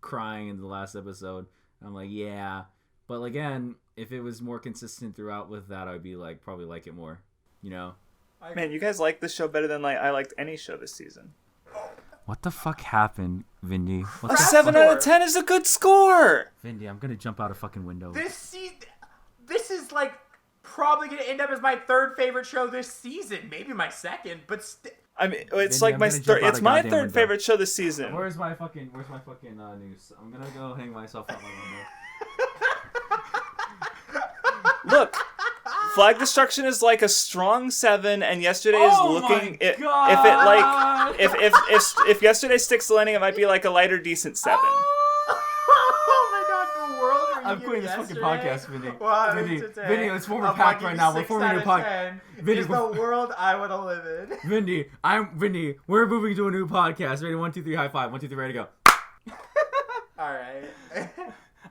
crying in the last episode. I'm like, yeah, but again, if it was more consistent throughout with that, I'd be like probably like it more, you know. Man, you guys like this show better than I liked any show this season. What the fuck happened, Vindy? A 7 out of 10 is a good score. Vindy, I'm gonna jump out a fucking window. This is like probably gonna end up as my 3rd favorite show this season, maybe my 2nd, but I mean, it's Vindy, like I'm my gonna jump third. out It's a my goddamn 3rd window. favorite show this season. Where's my fucking news? I'm gonna go hang myself out my window. Look, Flag Destruction is like a strong 7, and yesterday is looking. If yesterday sticks the landing, it might be like a lighter, decent 7. oh my god, the world are I'm quitting this fucking podcast, Vindy. Well, Vindy, let's form a pact right now. We're forming a new podcast. Is the world I want to live in. Vindy, we're moving to a new podcast. Ready? 1, 2, 3, high five. 1, 2, 3, ready to go. Alright.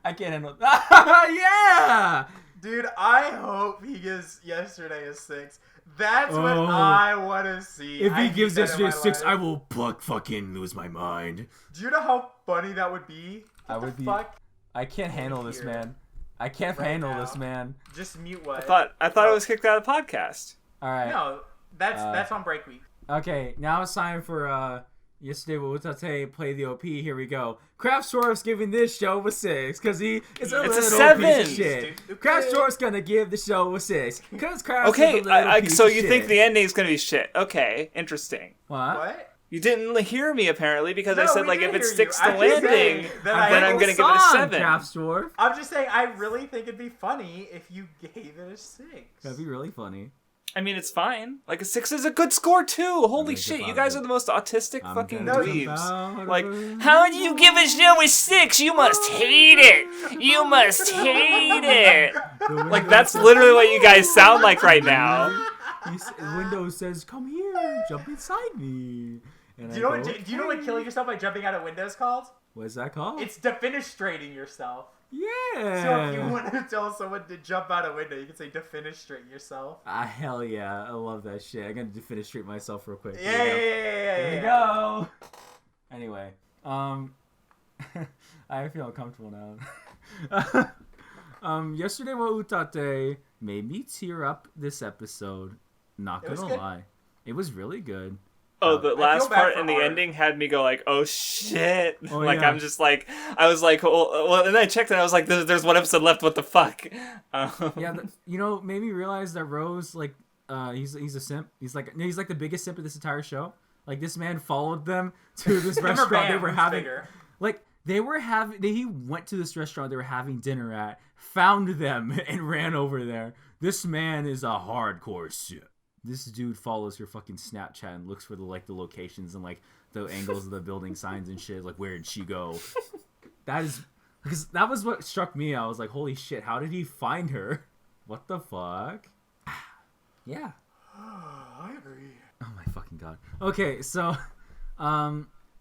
I can't handle yeah! Dude, I hope he gives yesterday a 6. That's what I want to see. If he gives yesterday a 6, life. I will fucking lose my mind. Do you know how funny that would be? Fuck? I can't handle this, man. I can't handle this, man. Just mute what? I thought it was kicked out of the podcast. All right. No, that's on break week. Okay, now it's time for yesterday WattheWut play the OP. Here we go. Craftsdwarf's giving this show a 6 because it's a little 7. piece of shit. Craftsdwarf's gonna give the show a 6 because Crafts Okay, is a little piece so of you shit. think the ending is gonna be shit? Okay, interesting. What? You didn't hear me apparently because I No, said we like did if it hear sticks you. to I'm just saying landing, that then I'm gonna give it a 7. Craftsdwarf. I'm just saying, I really think it'd be funny if you gave it a 6. That'd be really funny. I mean, it's fine. Like a 6 is a good score too. Holy gonna shit, jump you out guys of are it. the most autistic I'm fucking gonna dweebs. jump out Like, of it. how do you give a show a 6? You must hate it. You must hate it. Like that's literally what you guys sound like right now. Windows says, "Come here, jump inside me." And Do you know what killing yourself by jumping out of windows called? What is that called? It's defenestrating yourself. Yeah. So if you want to tell someone to jump out a window, you can say defenestrate yourself. Hell yeah. I love that shit. I'm going to defenestrate myself real quick. Yeah. Here we go. Anyway, I feel uncomfortable now. Yesterday WattheWut made me tear up this episode. Not was gonna good. lie. It was really good. Oh, the last bad part for and the Art. ending had me go like, oh shit. Oh, like yeah. I'm just like, I was like, well, and then I checked and I was like, there's one episode left. What the fuck? Yeah, made me realize that Rose, like, he's a simp. He's like the biggest simp of this entire show. Like, this man followed them to this restaurant they were having. Like, he went to this restaurant they were having dinner at, found them, and ran over there. This man is a hardcore simp. This dude follows your fucking Snapchat and looks for the locations and like the angles of the building signs and shit. Like, where did she go? Because that was what struck me. I was like, holy shit, how did he find her? What the fuck? Yeah. I agree. Oh my fucking god. Okay, so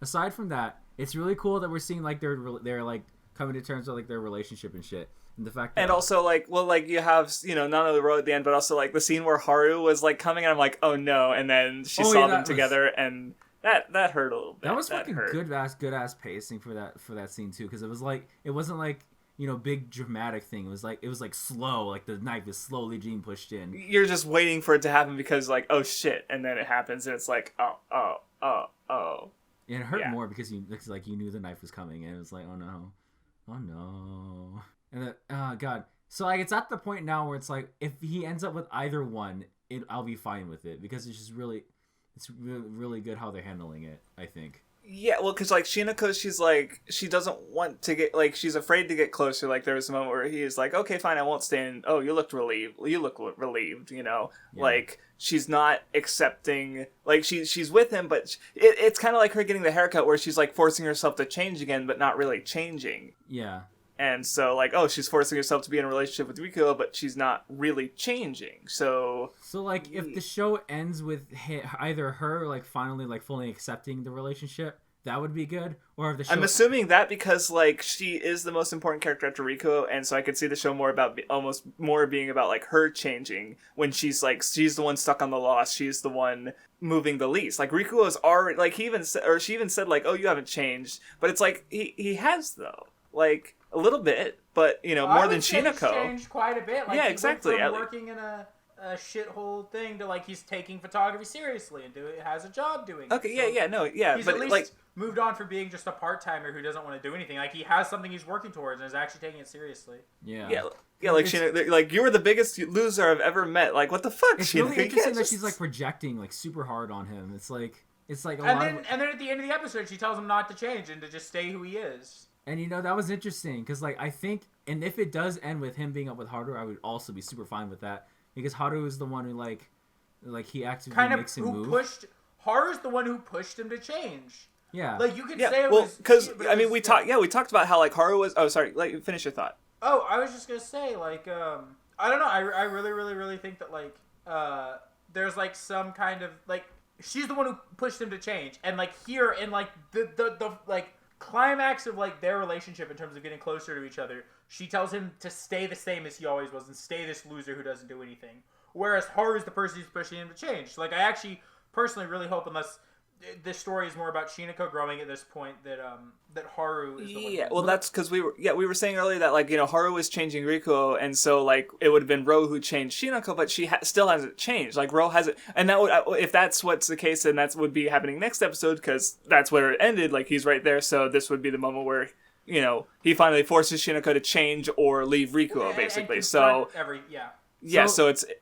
aside from that, it's really cool that we're seeing like they're like coming to terms with like their relationship and shit. And the fact that, And also, like, well, like, you have, not only Ro at the end, but also, like, the scene where Haru was, like, coming, and I'm like, oh, no, and then she saw them together, and that hurt a little bit. That was fucking good ass pacing for that scene, too, because it wasn't, like, big dramatic thing. It was, like, slow, like, the knife is slowly being pushed in. You're just waiting for it to happen because, like, oh, shit, and then it happens, and it's like, oh. And it hurt more because you knew the knife was coming, and it was like, oh, no. And God. So like it's at the point now where it's like if he ends up with either one, I'll be fine with it because it's just really good how they're handling it, I think. Yeah, well, because like Shinako, she's like she doesn't want to get like she's afraid to get closer. Like there was a moment where he is like, okay, fine, I won't stay in. Oh, you look relieved. Yeah. Like she's not accepting. Like she's with him, but it's kind of like her getting the haircut where she's like forcing herself to change again, but not really changing. Yeah. And so, like, oh, she's forcing herself to be in a relationship with Rikuo, but she's not really changing. So like, if the show ends with either her, like, finally, like, fully accepting the relationship, that would be good. Or if the show... I'm assuming that because, like, she is the most important character after Rikuo, and so I could see the show more about, almost more being about, like, her changing when she's the one stuck on the lost. She's the one moving the least. Like, Rikuo is already, like, she even said, like, oh, you haven't changed. But it's like, he has, though. Like... A little bit, but, more than Shinako. He's changed quite a bit. Like, yeah, exactly. He went from working in a shithole thing to, like, he's taking photography seriously and has a job doing it. Okay, so He's but at least like moved on from being just a part-timer who doesn't want to do anything. Like, he has something he's working towards and is actually taking it seriously. Yeah, like, Shinako, like, you were the biggest loser I've ever met. Like, what the fuck, It's Shinako? really interesting that she's, like, projecting, like, super hard on him. It's like a lot of... And then at the end of the episode, she tells him not to change and to just stay who he is. And, that was interesting, because, like, I think, and if it does end with him being up with Haru, I would also be super fine with that, because Haru is the one who, like he actively makes him move. Haru's the one who pushed him to change. Yeah. Like, you could say it well, was... because, I mean, we talked about how, like, Haru was... Oh, sorry, like, finish your thought. Oh, I was just gonna say, like, I don't know, I really, really, really think that, like, there's, like, some kind of, like, she's the one who pushed him to change, and, like, here, in, like, the like... climax of like their relationship in terms of getting closer to each other, she tells him to stay the same as he always was and stay this loser who doesn't do anything, whereas Haru's the person who's pushing him to change. Like, I actually personally really hope, unless this story is more about Shinako growing at this point, that Haru is the one. Yeah, well, that's because we were saying earlier that, like, Haru was changing Rikuo, and so, like, it would have been Ro who changed Shinako, but she still hasn't changed. Like, Ro hasn't, and that would, if that's what's the case, then that would be happening next episode, because that's where it ended. Like, he's right there, so this would be the moment where, he finally forces Shinako to change or leave Rikuo, basically. So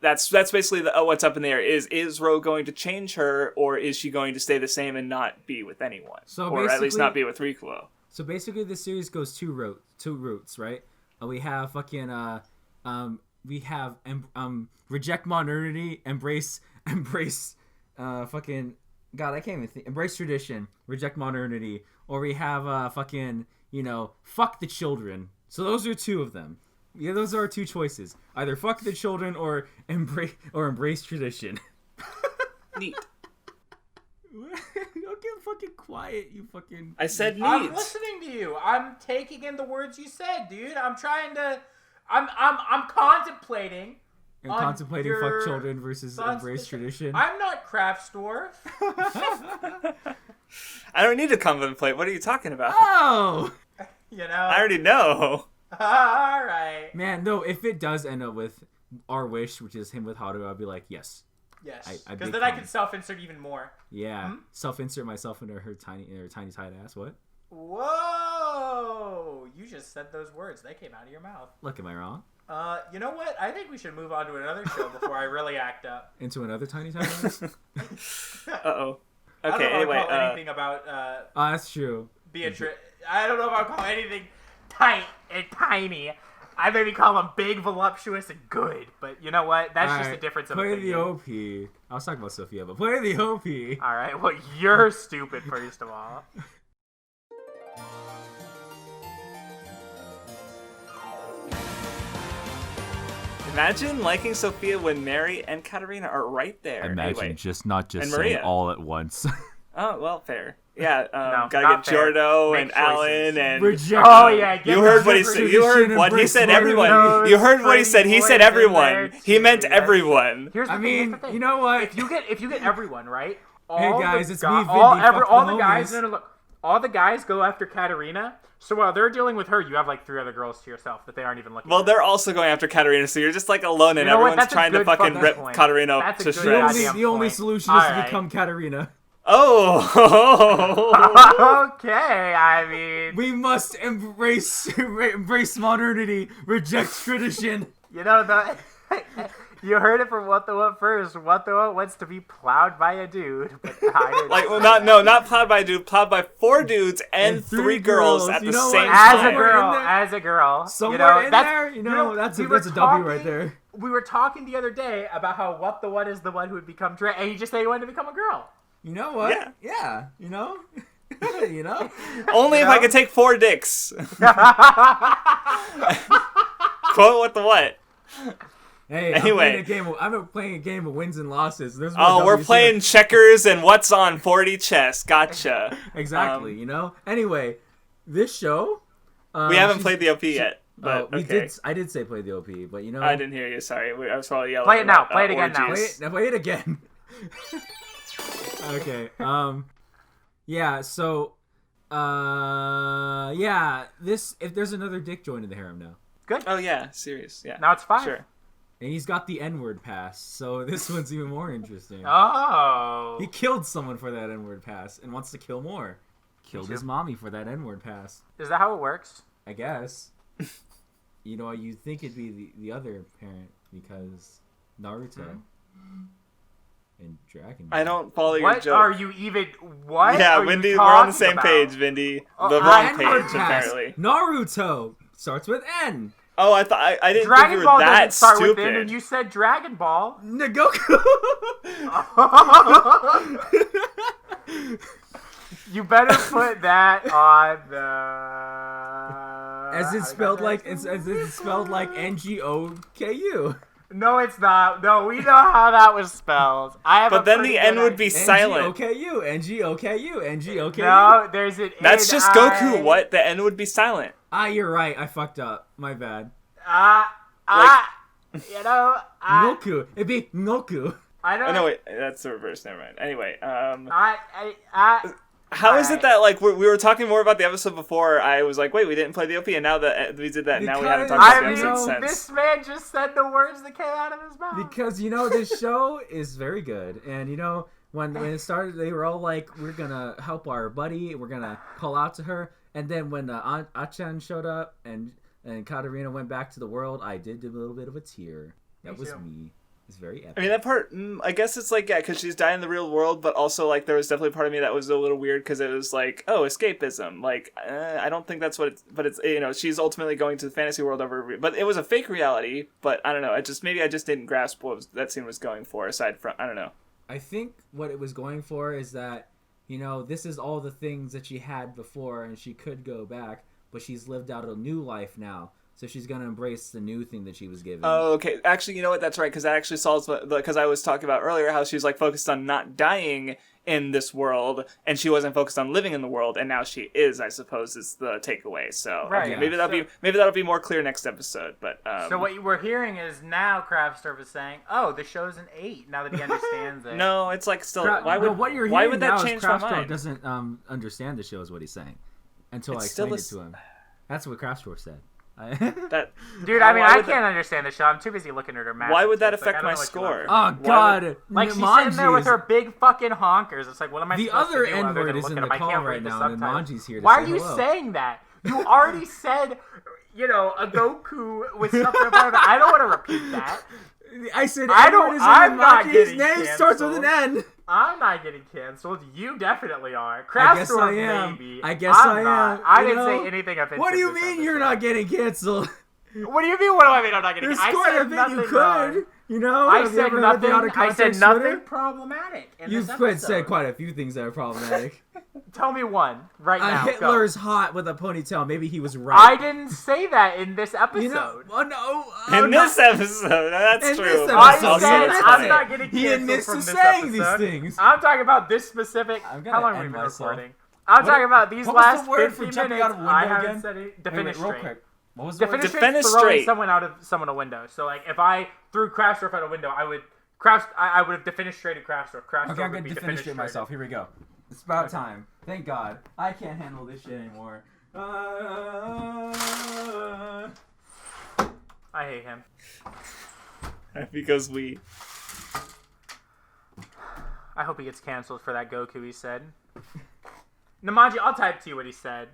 that's basically what's up in the air. Is Ro going to change her, or is she going to stay the same and not be with anyone, or at least not be with Rikuo? So basically, this series goes two routes, right? We have fucking reject modernity, embrace fucking God, I can't even think. Embrace tradition, reject modernity, or we have fucking fuck the children. So those are two of them. Yeah, those are our two choices. Either fuck the children or embrace tradition. Neat. Don't get fucking quiet, you fucking... I said neat. I'm listening to you. I'm taking in the words you said, dude. I'm trying to... I'm contemplating... You're contemplating fuck children versus embrace tradition? I'm not Craftsdwarf. I don't need to contemplate. What are you talking about? Oh! I already know. All right. Man, no, if it does end up with our wish, which is him with Haru, I'll be like, yes. Yes. Because then I can self-insert even more. Yeah. Self-insert myself into her tiny tight ass. What? Whoa! You just said those words. They came out of your mouth. Look, am I wrong? You know what? I think we should move on to another show before I really act up. Into another tiny ass? Uh-oh. Okay, I don't know anyway. if I'll call anything about... that's true. Beatrice. I don't know if I'll call anything tight and tiny. I maybe call them big, voluptuous, and good. But you know what? That's just a difference of opinion. Play the OP. I was talking about Sophia, but play the OP. All right. Well, you're stupid, first of all. Imagine liking Sophia when Mary and Katarina are right there. Imagine anyway. not just saying all at once. Oh, well, fair. Yeah, No, gotta not get fair. Jordo Make and choices. Alan and. Reject. Oh yeah, get You heard the what he said. different- You heard Tradition what he embrace said. mother Everyone. those You heard what he said. He pretty said boys in everyone. there, He meant too. everyone. Here's the I thing, here's mean, the thing. you know what? If you get everyone right, Hey, all guys, the it's gu- me, Vindy, all fuck the the guys. homies. No, look, all the guys go after Katarina. So while they're dealing with her, you have like 3 other girls to yourself that they aren't even looking. Well, at. they're also going after Katarina, so you're just like alone, and You know what? everyone's That's a trying to good fucking fucking rip point. Katarina That's a to good shreds. goddamn The only point. solution is to Alright. become Katarina. Oh. Okay, I mean, We must embrace modernity, reject tradition. you know the. You heard it from WattheWut first. WattheWut wants to be plowed by a dude, but I didn't. Like, well, not plowed by a dude, plowed by 4 dudes and 3 girls at You the know same what? as a time. girl, in there. as a girl. Somewhere in that's, there, that's we a were W right talking- there. We were talking the other day about how WattheWut is the one who would become Dre, and he just said he wanted to become a girl. You know what? Yeah. You know? You know? Only if I could take 4 dicks. Quote what the what? Hey, Anyway. I'm playing a game of wins and losses. There's Oh, we're playing checkers and what's on 40 chess. Gotcha. Exactly, Anyway, this show... We haven't played the OP yet. But okay. I did say play the OP, but I didn't hear you. Sorry, I was probably yelling. Play it now. about, Play it again now. orgies. Play it again. Okay. Yeah. So. Yeah. If there's another dick joining the harem now, Good. Oh yeah, serious. Yeah. Now it's 5. Sure. and he's got the N-word pass, so this one's even more interesting. Oh. He killed someone for that N-word pass and wants to kill more. Killed his mommy for that N-word pass. Is that how it works? I guess. You'd think it'd be the other parent because Naruto and Dragon Ball. I don't follow your What joke. are you even? What? Yeah, are you Vindy, we're on the talking same about? page, Vindy. Oh, The I- wrong N-word page, pass. apparently. Naruto starts with N. Oh, I thought I didn't Dragon think you Ball were that doesn't start stupid. with N, and you said Dragon Ball. Nagoku. You better put that on the. As it's spelled like Ngoku. No, it's not. No, we know how that was spelled. I have. But a then pretty the N good would be idea. silent. Ngoku. No, there's an. That's just N-I. Goku. What? The N would be silent. Ah, you're right. I fucked up. My bad. Ngoku. It'd be Ngoku. I don't. Oh no, wait, that's the reverse. Never mind. Anyway, I how is it that like we were talking more about the episode before? I was like, wait, we didn't play the OP, and now that we did that, now we haven't talked about the episode since. This man just said the words that came out of his mouth. Because this show is very good, and when it started, they were all like, "We're gonna help our buddy. We're gonna call out to her." And then when Achan showed up and Katarina went back to the world, I did do a little bit of a tear. That was me. It's very epic. I mean, that part, I guess it's like, yeah, because she's dying in the real world, but also, like, there was definitely part of me that was a little weird because it was like, oh, escapism. Like, I don't think that's what it's, but it's, she's ultimately going to the fantasy world over, but it was a fake reality, but I don't know. Maybe I just didn't grasp what that scene was going for, aside from, I don't know. I think what it was going for is that, this is all the things that she had before and she could go back, but she's lived out a new life now. So she's going to embrace the new thing that she was given. Oh, okay. Actually, you know what? That's right, because that actually solves because I was talking about earlier how she was like focused on not dying in this world, and she wasn't focused on living in the world, and now she is. I suppose is the takeaway. So Right. okay, maybe that'll be more clear next episode. But so what you were hearing is now Craftsdwarf is saying, "Oh, the show's an 8." Now that he understands it. no, it's like still. What you're why hearing would now that is change my Craftsdwarf mind? doesn't understand the show is what he's saying until I It's still explained it to him. That's what Craftsdwarf said. That Dude, I mean, why I would can't understand the show. I'm too busy looking at her math. Why would that It's like, affect I my don't know what score? you Oh want. God! Like she's sitting there with her big fucking honkers. It's like, what am I The supposed other to do other N-word than is look in at the him? I call can't right read the now, and subtitles. Manji's here to Why say are you hello. saying that? You already said, a Goku with something about it. I don't want to repeat that. I said I don't- N-word is in I'm not Manji's getting name starts with an N. I'm not getting canceled. You definitely are. I guess I Craftsdwarf, am. maybe. I guess I'm I not. am. I You didn't know? say anything offensive. What do you this mean you're episode. not getting canceled? What do you mean? What do I mean? I'm not getting. There's I quite said a bit nothing you could. wrong. I Have you said ever heard the out of nothing. I said context nothing Twitter? problematic. In You've this said episode. quite a few things that are problematic. Tell me one right now. go. Hitler's hot with a ponytail. Maybe he was right. I didn't say that in this episode. Oh no! in this episode, that's In true. this but I it's also said it's I'm funny. not getting He canceled admits from to this saying these episode. things. I'm talking about this specific. I'm gonna How long have we end been myself. recording? I'm talking about these what was last the word for 15 jumping minutes. out of a window I haven't again? said it. Wait, real Defenestrate. quick. What was the word? Defenestrate is throwing Defenestrate. someone a window. So like if I threw Craftsdwarf out a window, I would have defenestrated Craftsdwarf. Craftsdwarf Okay, I'm would gonna be defenestrate defenestrated. myself. Here we go. It's about time. Thank God. I can't handle this shit anymore. I hate him. Because we. I hope he gets canceled for that Goku he said. Namaji, I'll type to you what he said.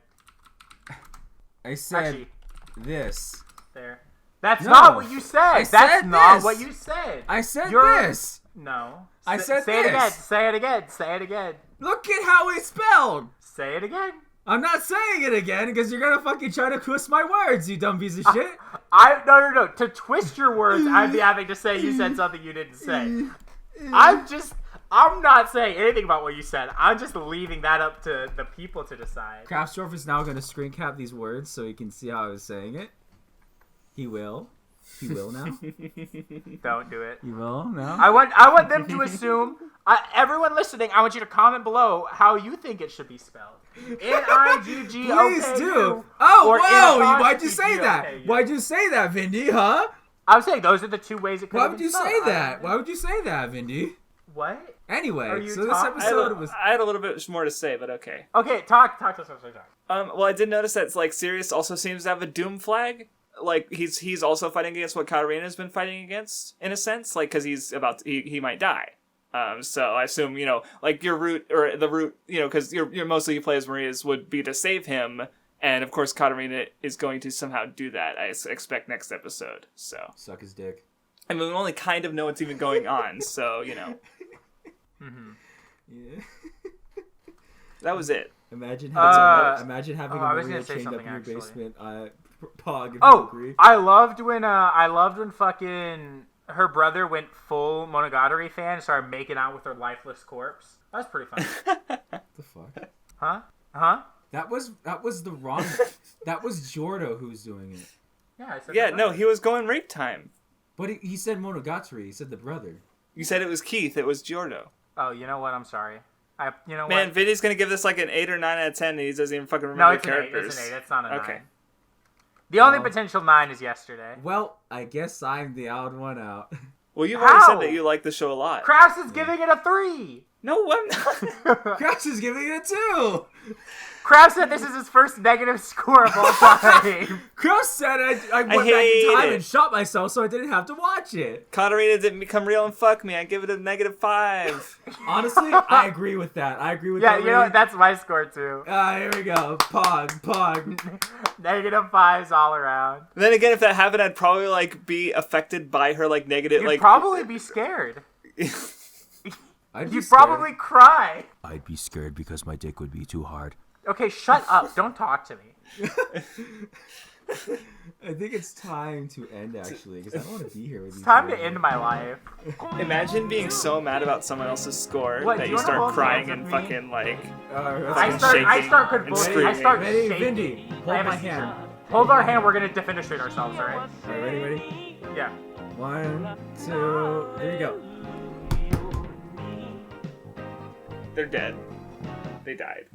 I said Actually, this. there. That's No. not what you said. I That's said not this. what you said. I said You're- this. No. I said say it again. this. Say it again. Say it again. Look at how it's spelled. Say it again. I'm not saying it again because you're gonna fucking try to twist my words, you dumb piece of shit. No. To twist your words, I'd be having to say you said something you didn't say. I'm not saying anything about what you said. I'm just leaving that up to the people to decide. Craftsdwarf is now gonna screen cap these words so he can see how I was saying it. He will. He will now. Don't do it. He will now. I want them to assume. Everyone listening, I want you to comment below how you think it should be spelled. N-I-G-G-O-K-U. Please do. Oh, or whoa! Why'd you N-apostrophe say that? G-O-K-U. Why'd you say that, Vindy? Huh? I'm saying those are the two ways it could Why have would been you spelled. say that? Why would you say that, Vindy? What? Are Anyway, you so this talk- episode was. I had a little bit more to say, but okay. Okay, talk to us. Well, I did notice that like Sirius also seems to have a Doom flag. Like he's also fighting against what Katarina's been fighting against in a sense, like because he might die. So I assume like your route or the route because your mostly you play as Maria's would be to save him, and of course Katarina is going to somehow do that. I expect next episode. So Suck his dick. I mean we only kind of know what's even going on, so Mm-hmm. Yeah. that was it. Imagine having I a was Maria gonna say chained up something, in your actually. basement. Pog, if you Oh, agree. I loved when fucking her brother went full Monogatari fan and started making out with her lifeless corpse. That was pretty funny. The fuck? Huh? That was the wrong. That was Jordo who's doing it. Yeah, I said Yeah, that. no, he was going rape time. But he said Monogatari. He said the brother. You said it was Keith. It was Giordo. Oh, you know what? I'm sorry. Man, what? Vinny's gonna give this like an 8 or 9 out of 10, and he doesn't even fucking remember No, it's the an 8. characters. It's an 8. It's not a 9. Okay. The only Well- potential 9 is yesterday. Well, I guess I'm the odd one out. Well, you've already How? said that you like the show a lot. Crafts is giving it a 3. No, I'm not. Crash is giving it a 2. Crafts said this is his first negative score of all time. Crash said I went back hate in time it. and shot myself so I didn't have to watch it. Katarina didn't become real and fuck me. I give it a -5. Honestly, I agree with that. I agree with Yeah, that. you know what? rating. That's my score too. Here we go. Pog. Negative 5s all around. Then again, if that happened, I'd probably like be affected by her like negative You'd like. probably be scared. I'd be You'd scared. probably cry. I'd be scared because my dick would be too hard. Okay, shut up. Don't talk to me. I think it's time to end actually because I don't want to be here with you. It's time to end my life. Imagine being so mad about someone else's score What, that do you you wanna start hold crying hands and with me? fucking like. I shaking start and convulsing. I screaming. start Ready, shaking. Vindy, I hold have my a- hand. Hold our hand. We're gonna defenestrate ourselves. All right? All right, ready? Yeah. 1, 2, there you go. They're dead. They died.